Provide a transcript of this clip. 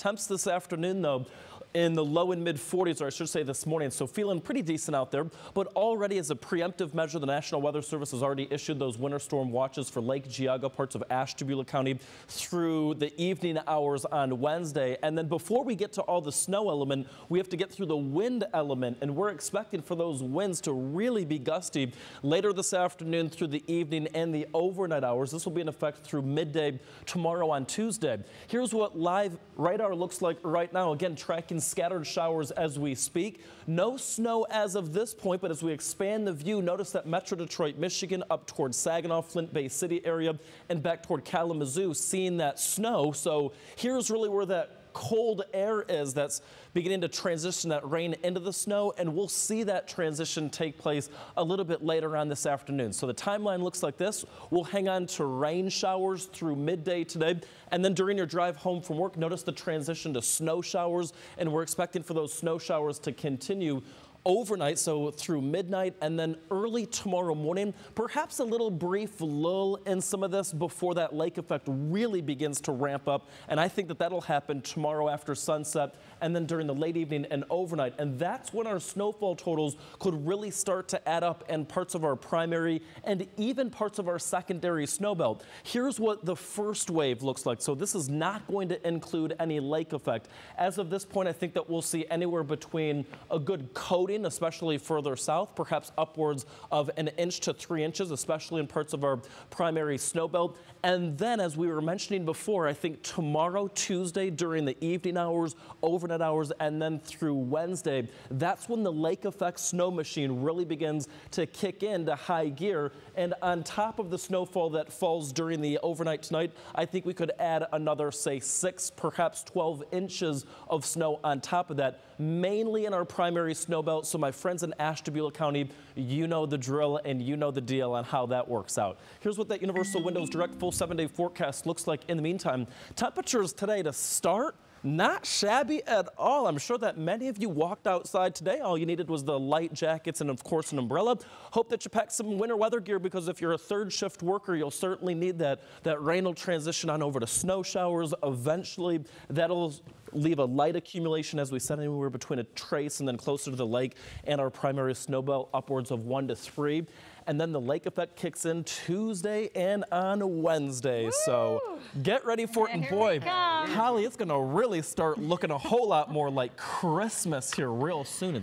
Temps this afternoon, though, in the low and mid 40s, or I should say this morning, so feeling pretty decent out there. But already as a preemptive measure, the National Weather Service has already issued those winter storm watches for Lake Geauga, parts of Ashtabula County through the evening hours on Wednesday. And then before we get to all the snow element, we have to get through the wind element, and we're expecting for those winds to really be gusty later this afternoon through the evening and the overnight hours. This will be in effect through midday tomorrow on Tuesday. Here's what live radar looks like right now. Again, tracking scattered showers as we speak. No snow as of this point, but as we expand the view, notice that Metro Detroit, Michigan, up towards Saginaw, Flint Bay City area, and back toward Kalamazoo, seeing that snow. So here's really where that cold air is that's beginning to transition that rain into the snow, and we'll see that transition take place a little bit later on this afternoon. So the timeline looks like this. We'll hang on to rain showers through midday today, and then during your drive home from work, notice the transition to snow showers, and we're expecting for those snow showers to continue overnight, so through midnight, and then early tomorrow morning. Perhaps a little brief lull in some of this before that lake effect really begins to ramp up, and I think that that'll happen tomorrow after sunset and then during the late evening and overnight, and that's when our snowfall totals could really start to add up in parts of our primary and even parts of our secondary snow belt. Here's what the first wave looks like. So this is not going to include any lake effect. As of this point, I think that we'll see anywhere between a good coating, especially further south, perhaps upwards of 1 inch to 3 inches, especially in parts of our primary snow belt. And then, as we were mentioning before, I think tomorrow, Tuesday, during the evening hours, overnight hours, and then through Wednesday, that's when the lake effect snow machine really begins to kick into high gear. And on top of the snowfall that falls during the overnight tonight, I think we could add another, say, 6, perhaps 12 inches of snow on top of that, mainly in our primary snow belt. So my friends in Ashtabula County, you know the drill and you know the deal on how that works out. Here's what that Universal Windows Direct full 7-day forecast looks like in the meantime. Temperatures today to start, not shabby at all. I'm sure that many of you walked outside today. All you needed was the light jackets and, of course, an umbrella. Hope that you packed some winter weather gear, because if you're a third shift worker, you'll certainly need that. That rain will transition on over to snow showers. Eventually, that'll leave a light accumulation, as we said, anywhere between a trace and then closer to the lake and our primary snow belt, upwards of 1 to 3. And then the lake effect kicks in Tuesday and on Wednesday. Woo! So get ready for it. And boy, Holly, it's going to really start looking a whole lot more like Christmas here real soon.